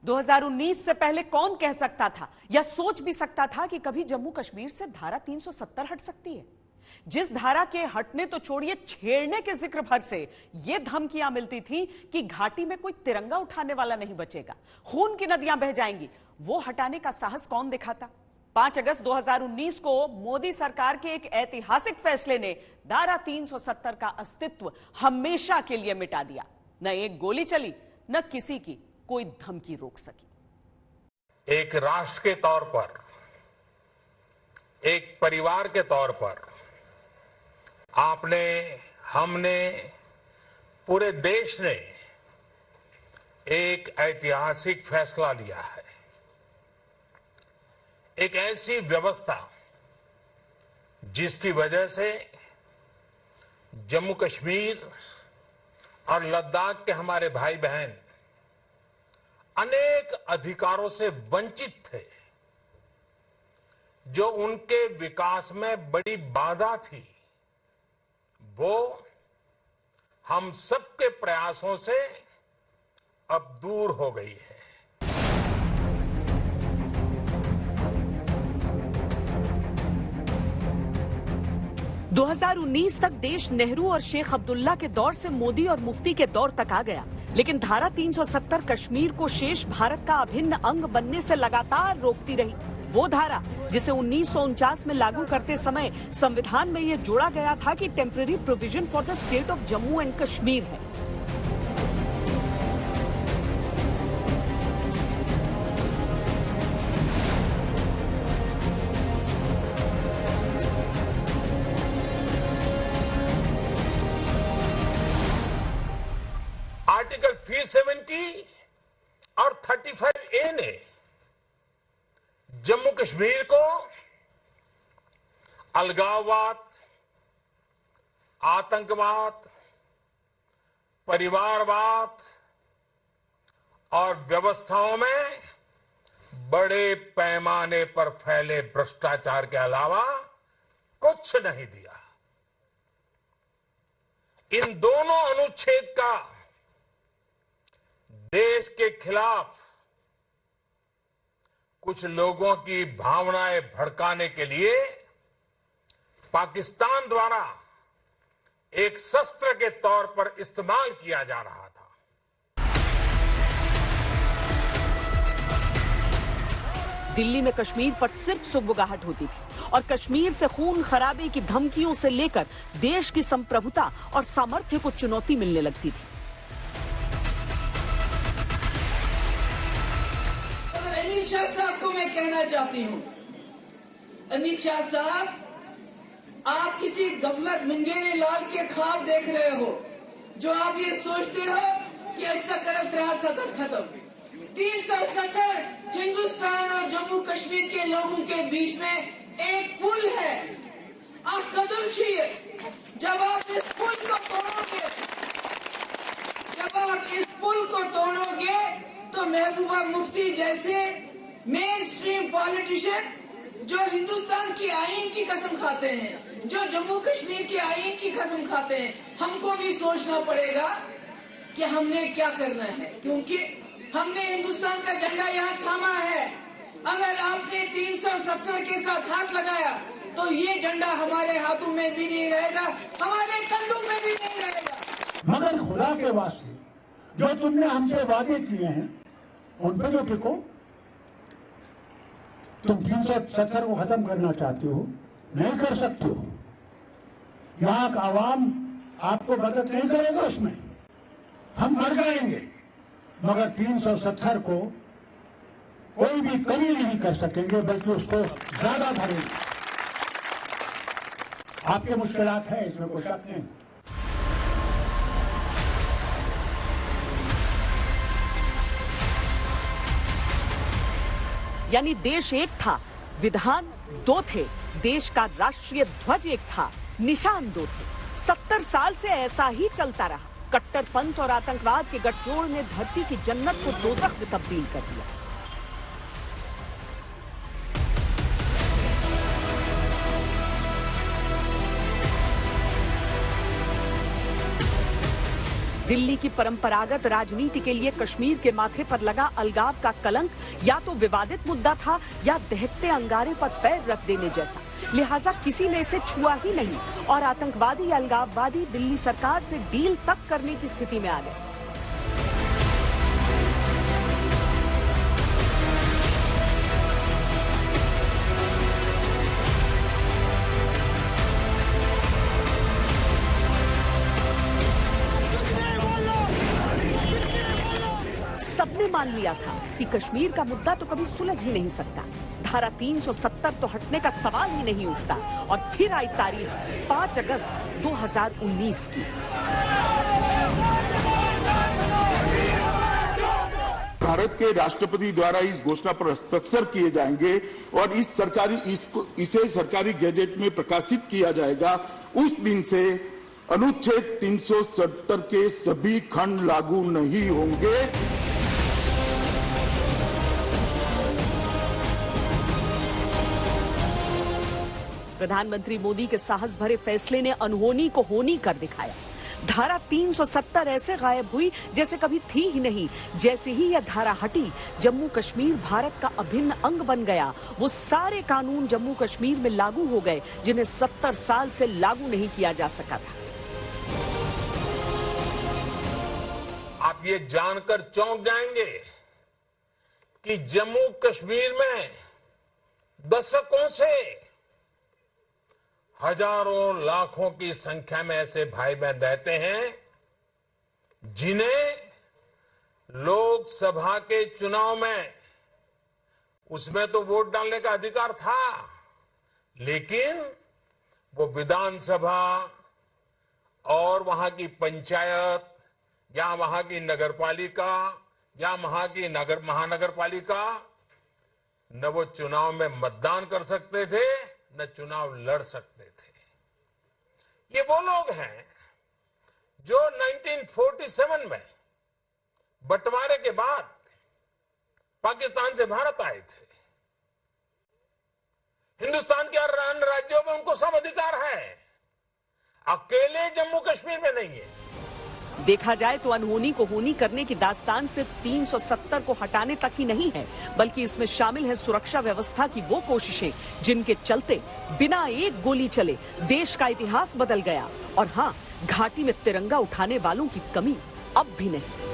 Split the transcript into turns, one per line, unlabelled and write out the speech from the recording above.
2019 से पहले कौन कह सकता था या सोच भी सकता था कि कभी जम्मू कश्मीर से धारा 370 हट सकती है। जिस धारा के हटने तो छोड़िए छेड़ने के जिक्र भर से यह धमकियां मिलती थी कि घाटी में कोई तिरंगा उठाने वाला नहीं बचेगा, खून की नदियां बह जाएंगी, वो हटाने का साहस कौन दिखाता। 5 अगस्त 2019 को मोदी सरकार के एक ऐतिहासिक फैसले ने धारा 370 का अस्तित्व हमेशा के लिए मिटा दिया। न एक गोली चली, न किसी की कोई धमकी रोक सकी।
एक राष्ट्र के तौर पर, एक परिवार के तौर पर आपने, हमने, पूरे देश ने एक ऐतिहासिक फैसला लिया है। एक ऐसी व्यवस्था जिसकी वजह से जम्मू कश्मीर और लद्दाख के हमारे भाई बहन अनेक अधिकारों से वंचित थे, जो उनके विकास में बड़ी बाधा थी, वो हम सबके प्रयासों से अब दूर हो गई है।
– 2019 तक देश नेहरू और शेख अब्दुल्ला के दौर से मोदी और मुफ्ती के दौर तक आ गया, लेकिन धारा 370 कश्मीर को शेष भारत का अभिन्न अंग बनने से लगातार रोकती रही। वो धारा जिसे 1949 में लागू करते समय संविधान में यह जोड़ा गया था कि temporary provision for the state of Jammu and Kashmir है।
आर्टिकल 370 और 35A ने जम्मू कश्मीर को अलगाववाद, आतंकवाद, परिवारवाद और व्यवस्थाओं में बड़े पैमाने पर फैले भ्रष्टाचार के अलावा कुछ नहीं दिया। इन दोनों अनुच्छेद का देश के खिलाफ कुछ लोगों की भावनाएं भड़काने के लिए पाकिस्तान द्वारा एक शस्त्र के तौर पर इस्तेमाल किया जा रहा था।
दिल्ली में कश्मीर पर सिर्फ सुगबुगाहट होती थी और कश्मीर से खून खराबे की धमकियों से लेकर देश की संप्रभुता और सामर्थ्य को चुनौती मिलने लगती थी।
अमित शाह साहब को मैं कहना चाहती हूँ, अमित शाह साहब, आप किसी गफलत मुंगेरी लाल के ख्वाब देख रहे हो, जो आप ये सोचते हो कि ऐसा करत रहा सदर खत्म। 370 हिंदुस्तान और जम्मू कश्मीर के लोगों के बीच में एक पुल है। आप कदम छुइए। जब आप इस पुल को तोड़ोगे, तो महबूबा मुफ्ती जैसे मेन स्ट्रीम पॉलिटिशियन जो हिंदुस्तान की आईन की कसम खाते हैं, जो जम्मू कश्मीर की आईन की कसम खाते हैं, हमको भी सोचना पड़ेगा कि हमने क्या करना है, क्योंकि हमने हिंदुस्तान का झंडा यहाँ थामा है। अगर आपने 370 के साथ हाथ लगाया तो ये झंडा हमारे हाथों में भी नहीं रहेगा, हमारे कंधों में भी नहीं रहेगा।
मगर खुदा के वास्ते जो तुमने हमसे वादे किए हैं उन पर तो टिको। तुम 370 को खत्म करना चाहते हो, नहीं कर सकते हो। यहाँ का आवाम आपको मदद नहीं करेगा, उसमें हम मर जाएंगे, मगर 370 को कोई भी कमी नहीं कर सकेंगे, बल्कि उसको ज्यादा भरेंगे। आपके मुश्किलात है, इसमें कोई शक नहीं।
यानी देश एक था, विधान दो थे, देश का राष्ट्रीय ध्वज एक था, निशान दो थे। 70 साल से ऐसा ही चलता रहा। कट्टरपंथ और आतंकवाद के गठजोड़ ने धरती की जन्नत को दोज़ख में तब्दील कर दिया। दिल्ली की परंपरागत राजनीति के लिए कश्मीर के माथे पर लगा अलगाव का कलंक या तो विवादित मुद्दा था या दहकते अंगारे पर पैर रख देने जैसा। लिहाजा किसी ने इसे छुआ ही नहीं और आतंकवादी या अलगाववादी दिल्ली सरकार से डील तक करने की स्थिति में आ गए। सबने मान लिया था कि कश्मीर का मुद्दा तो कभी सुलझ ही नहीं सकता। धारा 370 तो हटने का सवाल ही नहीं उठता। और फिर आई तारीख 5 अगस्त 2019 की।
भारत के राष्ट्रपति द्वारा इस घोषणा पर हस्ताक्षर किए जाएंगे और इसे सरकारी गैजेट में प्रकाशित किया जाएगा। उस दिन से अनुच्छेद 370 के सभी खंड लागू नहीं होंगे।
प्रधानमंत्री मोदी के साहस भरे फैसले ने अनहोनी को होनी कर दिखाया। धारा 370 ऐसे गायब हुई जैसे कभी थी ही नहीं। जैसे ही यह धारा हटी, जम्मू कश्मीर भारत का अभिन्न अंग बन गया। वो सारे कानून जम्मू कश्मीर में लागू हो गए जिन्हें 70 साल से लागू नहीं किया जा सका था।
आप ये जानकर चौंक जाएंगे कि जम्मू कश्मीर में दशकों से हजारों लाखों की संख्या में ऐसे भाई बहन रहते हैं जिन्हें लोकसभा के चुनाव में उसमें तो वोट डालने का अधिकार था, लेकिन वो विधानसभा और वहां की पंचायत या वहां की नगरपालिका या वहां की महानगरपालिका न वो चुनाव में मतदान कर सकते थे न चुनाव लड़ सकते थे। ये वो लोग हैं जो 1947 में बंटवारे के बाद पाकिस्तान से भारत आए थे। हिंदुस्तान के अन्य राज्यों में उनको सब अधिकार है, अकेले जम्मू कश्मीर में नहीं है।
देखा जाए तो अनहोनी को होनी करने की दास्तान सिर्फ 370 को हटाने तक ही नहीं है, बल्कि इसमें शामिल है सुरक्षा व्यवस्था की वो कोशिशें जिनके चलते बिना एक गोली चले देश का इतिहास बदल गया। और हाँ, घाटी में तिरंगा उठाने वालों की कमी अब भी नहीं।